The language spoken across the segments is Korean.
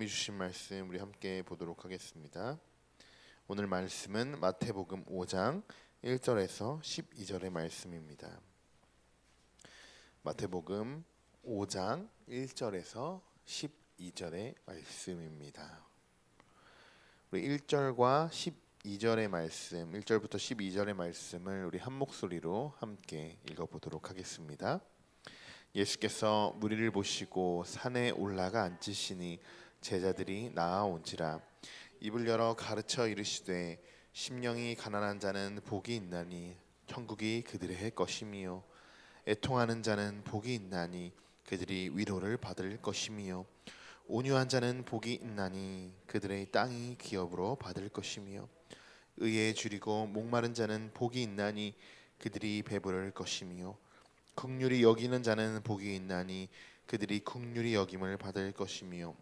하나님이 주신 말씀 우리 함께 보도록 하겠습니다. 오늘 말씀은 마태복음 5장 1절에서 12절의 말씀입니다. 마태복음 5장 1절에서 12절의 말씀입니다. 우리 1절과 12절의 말씀, 1절부터 12절의 말씀을 우리 한 목소리로 함께 읽어보도록 하겠습니다. 예수께서 무리를 보시고 산에 올라가 앉으시니 제자들이 나아온지라. 입을 열어 가르쳐 이르시되 심령이 가난한 자는 복이 있나니 천국이 그들의 것이미요. 애통하는 자는 복이 있나니 그들이 위로를 받을 것이미요. 온유한 자는 복이 있나니 그들의 땅이 기업으로 받을 것이미요. 의에 줄이고 목마른 자는 복이 있나니 그들이 배부를 것이미요. 긍휼히 여기는 자는 복이 있나니 그들이 긍휼히 여김을 받을 것이며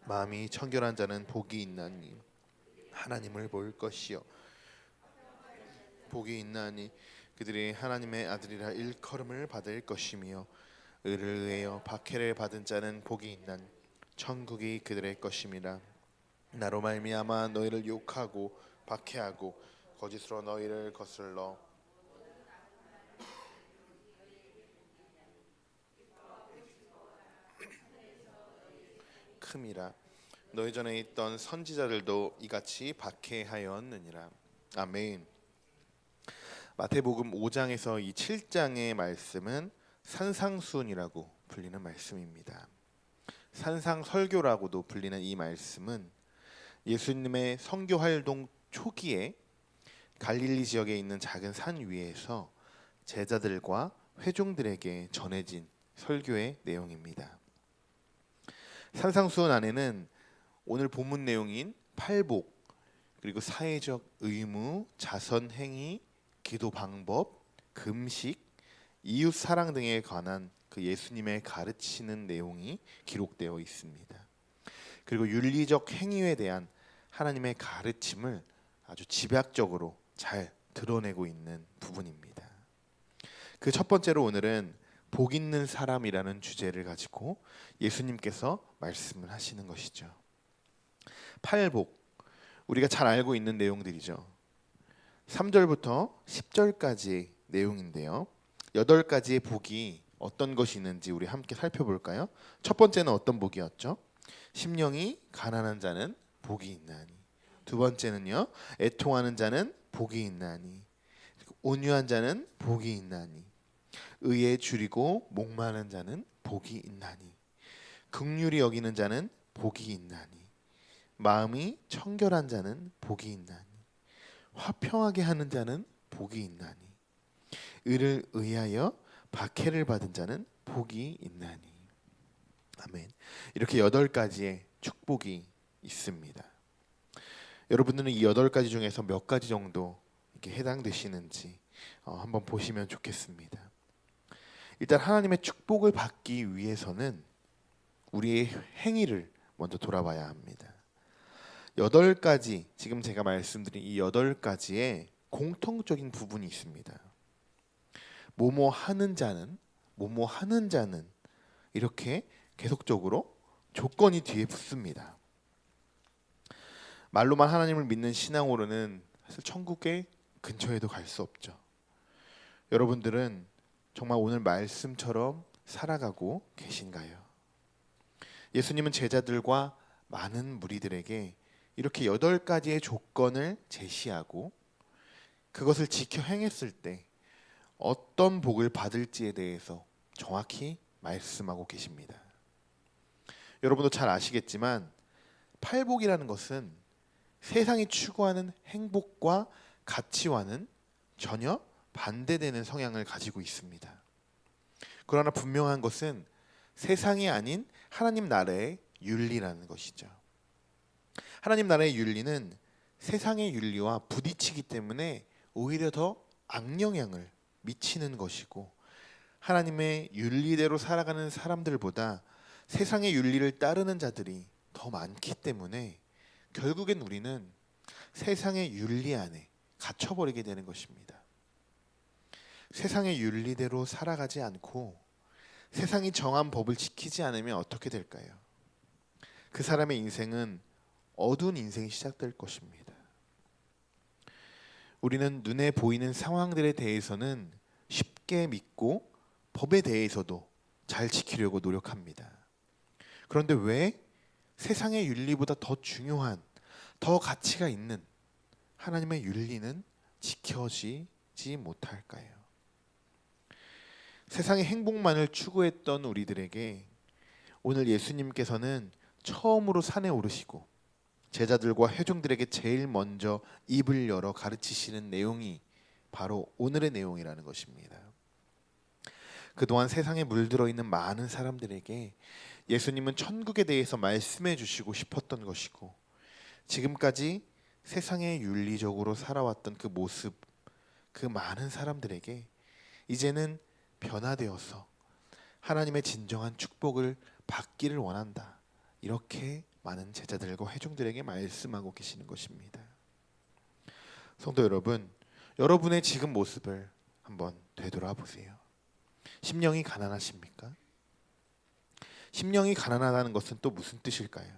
마음이 청결한 자는 복이 있나니 하나님을 볼 것이요. 복이 있나니 그들이 하나님의 아들이라 일컬음을 받을 것이며 의를 의하여 박해를 받은 자는 복이 있나니 천국이 그들의 것임이라. 나로 말미암아 너희를 욕하고 박해하고 거짓으로 너희를 거슬러 큼이라. 너희 전에 있던 선지자들도 이같이 박해하였느니라. 아멘. 마태복음 5장에서 이 7장의 말씀은 산상수훈이라고 불리는 말씀입니다. 산상설교라고도 불리는 이 말씀은 예수님의 선교 활동 초기에 갈릴리 지역에 있는 작은 산 위에서 제자들과 회중들에게 전해진 설교의 내용입니다. 산상수훈 안에는 오늘 본문 내용인 팔복, 그리고 사회적 의무, 자선 행위, 기도 방법, 금식, 이웃 사랑 등에 관한 그 예수님의 가르치는 내용이 기록되어 있습니다. 그리고 윤리적 행위에 대한 하나님의 가르침을 아주 집약적으로 잘 드러내고 있는 부분입니다. 그 첫 번째로 오늘은 복 있는 사람이라는 주제를 가지고 예수님께서 말씀을 하시는 것이죠. 팔복, 우리가 잘 알고 있는 내용들이죠. 3절부터 10절까지의 내용인데요. 8가지의 복이 어떤 것이 있는지 우리 함께 살펴볼까요? 첫 번째는 어떤 복이었죠? 심령이 가난한 자는 복이 있나니. 두 번째는요, 애통하는 자는 복이 있나니. 온유한 자는 복이 있나니. 의에 줄이고 목마른 자는 복이 있나니. 긍휼히 여기는 자는 복이 있나니. 마음이 청결한 자는 복이 있나니. 화평하게 하는 자는 복이 있나니. 의를 의하여 박해를 받은 자는 복이 있나니. 아멘. 이렇게 8가지의 축복이 있습니다. 여러분들은 이 8가지 중에서 몇 가지 정도 이렇게 해당되시는지 한번 보시면 좋겠습니다. 일단 하나님의 축복을 받기 위해서는 우리의 행위를 먼저 돌아봐야 합니다. 8가지, 지금 제가 말씀드린 이 8가지의 공통적인 부분이 있습니다. 뭐뭐 하는 자는 이렇게 계속적으로 조건이 뒤에 붙습니다. 말로만 하나님을 믿는 신앙으로는 사실 천국의 근처에도 갈 수 없죠. 여러분들은 정말 오늘 말씀처럼 살아가고 계신가요? 예수님은 제자들과 많은 무리들에게 이렇게 8가지의 조건을 제시하고 그것을 지켜 행했을 때 어떤 복을 받을지에 대해서 정확히 말씀하고 계십니다. 여러분도 잘 아시겠지만 팔복이라는 것은 세상이 추구하는 행복과 가치와는 전혀 반대되는 성향을 가지고 있습니다. 그러나 분명한 것은 세상이 아닌 하나님 나라의 윤리라는 것이죠. 하나님 나라의 윤리는 세상의 윤리와 부딪히기 때문에 오히려 더 악영향을 미치는 것이고, 하나님의 윤리대로 살아가는 사람들보다 세상의 윤리를 따르는 자들이 더 많기 때문에 결국엔 우리는 세상의 윤리 안에 갇혀버리게 되는 것입니다. 세상의 윤리대로 살아가지 않고 세상이 정한 법을 지키지 않으면 어떻게 될까요? 그 사람의 인생은 어두운 인생이 시작될 것입니다. 우리는 눈에 보이는 상황들에 대해서는 쉽게 믿고 법에 대해서도 잘 지키려고 노력합니다. 그런데 왜 세상의 윤리보다 더 중요한, 더 가치가 있는 하나님의 윤리는 지켜지지 못할까요? 세상의 행복만을 추구했던 우리들에게 오늘 예수님께서는 처음으로 산에 오르시고 제자들과 회중들에게 제일 먼저 입을 열어 가르치시는 내용이 바로 오늘의 내용이라는 것입니다. 그동안 세상에 물들어 있는 많은 사람들에게 예수님은 천국에 대해서 말씀해 주시고 싶었던 것이고, 지금까지 세상에 윤리적으로 살아왔던 그 모습, 그 많은 사람들에게 이제는 변화되어서 하나님의 진정한 축복을 받기를 원한다, 이렇게 많은 제자들과 회중들에게 말씀하고 계시는 것입니다. 성도 여러분, 여러분의 지금 모습을 한번 되돌아 보세요. 심령이 가난하십니까? 심령이 가난하다는 것은 또 무슨 뜻일까요?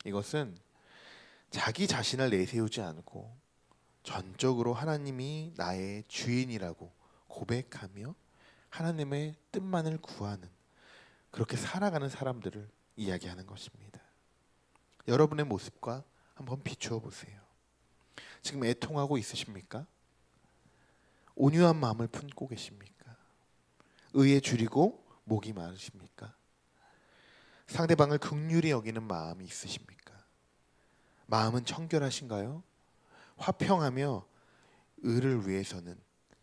이것은 자기 자신을 내세우지 않고 전적으로 하나님이 나의 주인이라고 고백하며 하나님의 뜻만을 구하는, 그렇게 살아가는 사람들을 이야기하는 것입니다. 여러분의 모습과 한번 비추어 보세요. 지금 애통하고 있으십니까? 온유한 마음을 품고 계십니까? 의에 줄이고 목이 마르십니까? 상대방을 긍휼히 여기는 마음이 있으십니까? 마음은 청결하신가요? 화평하며 의를 위해서는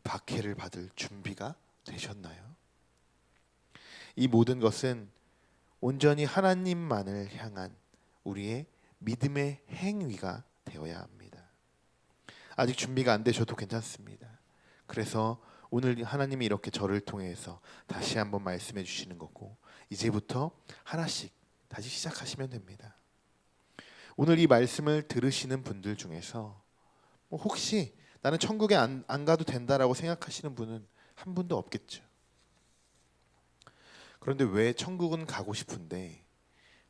박해를 받을 준비가 되셨나요? 이 모든 것은 온전히 하나님만을 향한 우리의 믿음의 행위가 되어야 합니다. 아직 준비가 안 되셔도 괜찮습니다. 그래서 오늘 하나님이 이렇게 저를 통해서 다시 한번 말씀해 주시는 거고, 이제부터 하나씩 다시 시작하시면 됩니다. 오늘 이 말씀을 들으시는 분들 중에서 혹시 나는 천국에 안 가도 된다라고 생각하시는 분은 한 분도 없겠죠. 그런데 왜 천국은 가고 싶은데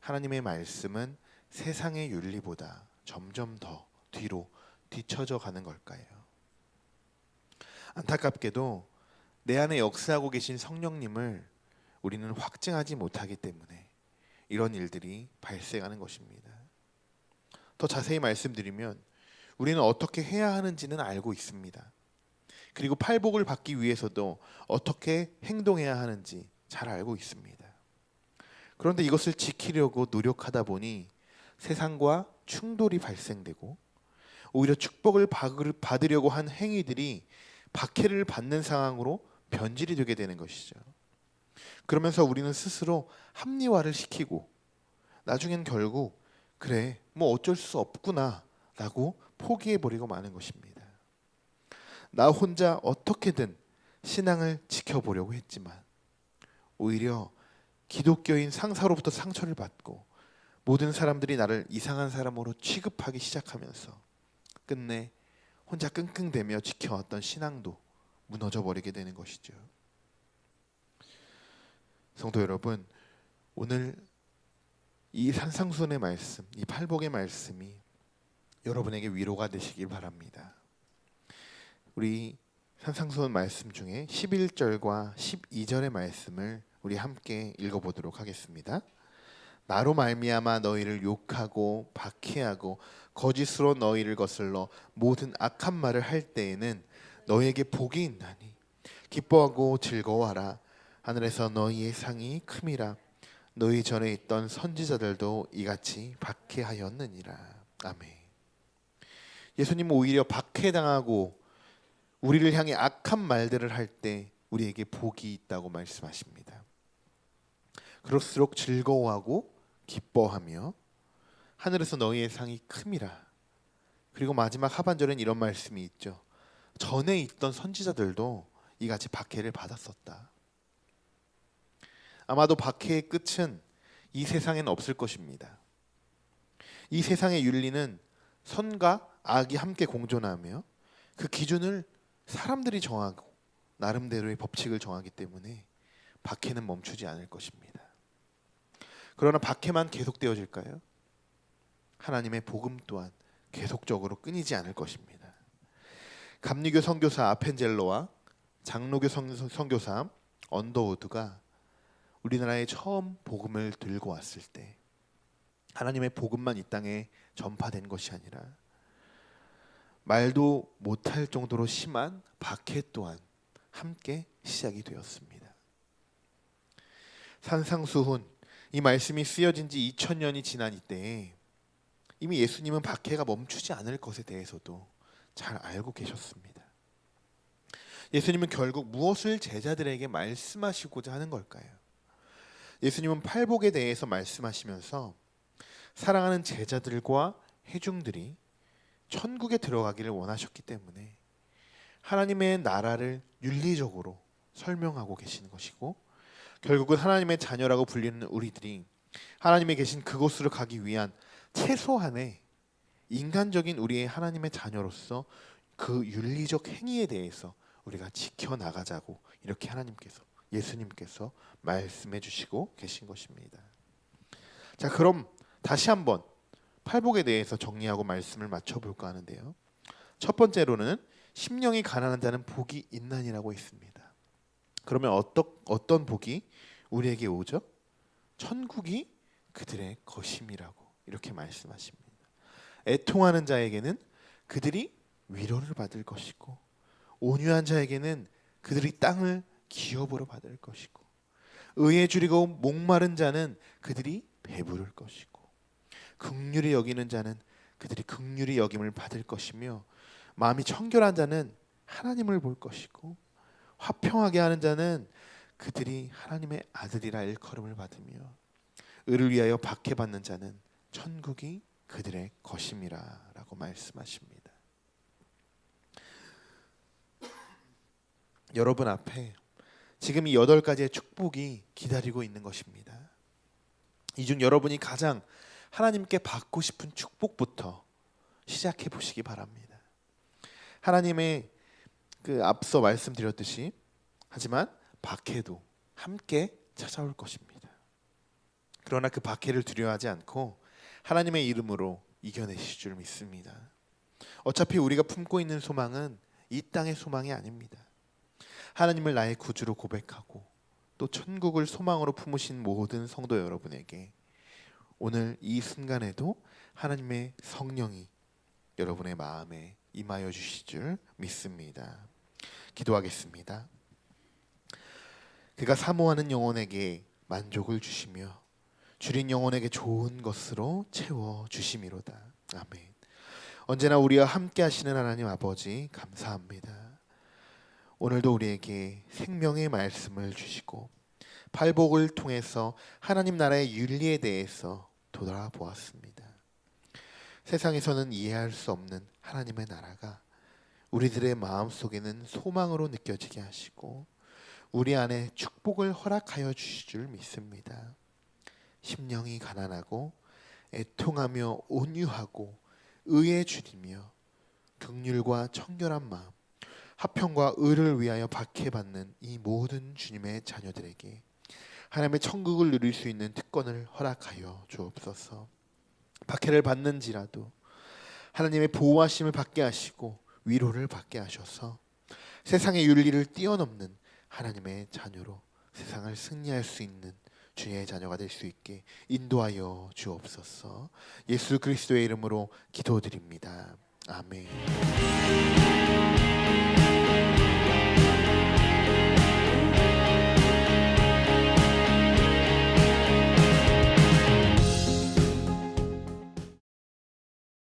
하나님의 말씀은 세상의 윤리보다 점점 더 뒤로 뒤처져 가는 걸까요? 안타깝게도 내 안에 역사하고 계신 성령님을 우리는 확증하지 못하기 때문에 이런 일들이 발생하는 것입니다. 더 자세히 말씀드리면 우리는 어떻게 해야 하는지는 알고 있습니다. 그리고 팔복을 받기 위해서도 어떻게 행동해야 하는지 잘 알고 있습니다. 그런데 이것을 지키려고 노력하다 보니 세상과 충돌이 발생되고 오히려 축복을 받으려고 한 행위들이 박해를 받는 상황으로 변질이 되게 되는 것이죠. 그러면서 우리는 스스로 합리화를 시키고 나중엔 결국 그래 뭐 어쩔 수 없구나 라고 포기해버리고 마는 것입니다. 나 혼자 어떻게든 신앙을 지켜보려고 했지만 오히려 기독교인 상사로부터 상처를 받고 모든 사람들이 나를 이상한 사람으로 취급하기 시작하면서 끝내 혼자 끙끙대며 지켜왔던 신앙도 무너져버리게 되는 것이죠. 성도 여러분, 오늘 이 산상수훈의 말씀, 이 팔복의 말씀이 여러분에게 위로가 되시길 바랍니다. 우리 산상수훈 말씀 중에 11절과 12절의 말씀을 우리 함께 읽어보도록 하겠습니다. 나로 말미암아 너희를 욕하고 박해하고 거짓으로 너희를 거슬러 모든 악한 말을 할 때에는 너희에게 복이 있나니 기뻐하고 즐거워하라. 하늘에서 너희의 상이 큼이라. 너희 전에 있던 선지자들도 이같이 박해하였느니라. 아멘. 예수님은 오히려 박해당하고 우리를 향해 악한 말들을 할 때 우리에게 복이 있다고 말씀하십니다. 그럴수록 즐거워하고 기뻐하며 하늘에서 너희의 상이 큼이라. 그리고 마지막 하반절엔 이런 말씀이 있죠. 전에 있던 선지자들도 이같이 박해를 받았었다. 아마도 박해의 끝은 이 세상엔 없을 것입니다. 이 세상의 윤리는 선과 악이 함께 공존하며 그 기준을 사람들이 정하고 나름대로의 법칙을 정하기 때문에 박해는 멈추지 않을 것입니다. 그러나 박해만 계속되어질까요? 하나님의 복음 또한 계속적으로 끊이지 않을 것입니다. 감리교 선교사 아펜젤로와 장로교 선교사 언더우드가 우리나라에 처음 복음을 들고 왔을 때 하나님의 복음만 이 땅에 전파된 것이 아니라 말도 못할 정도로 심한 박해 또한 함께 시작이 되었습니다. 산상수훈, 이 말씀이 쓰여진 지 2000년이 지난 이때에 이미 예수님은 박해가 멈추지 않을 것에 대해서도 잘 알고 계셨습니다. 예수님은 결국 무엇을 제자들에게 말씀하시고자 하는 걸까요? 예수님은 팔복에 대해서 말씀하시면서 사랑하는 제자들과 회중들이 천국에 들어가기를 원하셨기 때문에 하나님의 나라를 윤리적으로 설명하고 계시는 것이고, 결국은 하나님의 자녀라고 불리는 우리들이 하나님의 계신 그곳으로 가기 위한 최소한의 인간적인 우리의 하나님의 자녀로서 그 윤리적 행위에 대해서 우리가 지켜나가자고 이렇게 하나님께서, 예수님께서 말씀해 주시고 계신 것입니다. 자, 그럼 다시 한번 팔복에 대해서 정리하고 말씀을 맞춰볼까 하는데요. 첫 번째로는 심령이 가난한 자는 복이 있나니라고 있습니다. 그러면 어떤 복이 우리에게 오죠? 천국이 그들의 것임이라고 이렇게 말씀하십니다. 애통하는 자에게는 그들이 위로를 받을 것이고, 온유한 자에게는 그들이 땅을 기업으로 받을 것이고, 의에 줄이고 목마른 자는 그들이 배부를 것이고, 긍휼히 여기는 자는 그들이 긍휼히 여김을 받을 것이며, 마음이 청결한 자는 하나님을 볼 것이고, 화평하게 하는 자는 그들이 하나님의 아들이라 일컬음을 받으며, 의를 위하여 박해받는 자는 천국이 그들의 것임이라 라고 말씀하십니다. 여러분 앞에 지금 이 8가지의 축복이 기다리고 있는 것입니다. 이 중 여러분이 가장 하나님께 받고 싶은 축복부터 시작해 보시기 바랍니다. 하나님의 앞서 말씀드렸듯이, 하지만 박해도 함께 찾아올 것입니다. 그러나 그 박해를 두려워하지 않고 하나님의 이름으로 이겨내실 줄 믿습니다. 어차피 우리가 품고 있는 소망은 이 땅의 소망이 아닙니다. 하나님을 나의 구주로 고백하고 또 천국을 소망으로 품으신 모든 성도 여러분에게 오늘 이 순간에도 하나님의 성령이 여러분의 마음에 임하여 주실 줄 믿습니다. 기도하겠습니다. 그가 사모하는 영혼에게 만족을 주시며 줄인 영혼에게 좋은 것으로 채워 주심이로다. 아멘. 언제나 우리와 함께 하시는 하나님 아버지 감사합니다. 오늘도 우리에게 생명의 말씀을 주시고 팔복을 통해서 하나님 나라의 윤리에 대해서 돌아보았습니다. 세상에서는 이해할 수 없는 하나님의 나라가 우리들의 마음속에는 소망으로 느껴지게 하시고 우리 안에 축복을 허락하여 주실 줄 믿습니다. 심령이 가난하고 애통하며 온유하고 의에 줄이며 긍휼과 청결한 마음, 화평과 의를 위하여 박해받는 이 모든 주님의 자녀들에게 하나님의 천국을 누릴 수 있는 특권을 허락하여 주옵소서. 박해를 받는지라도 하나님의 보호하심을 받게 하시고 위로를 받게 하셔서 세상의 윤리를 뛰어넘는 하나님의 자녀로 세상을 승리할 수 있는 주의 자녀가 될 수 있게 인도하여 주옵소서. 예수 그리스도의 이름으로 기도드립니다. 아멘.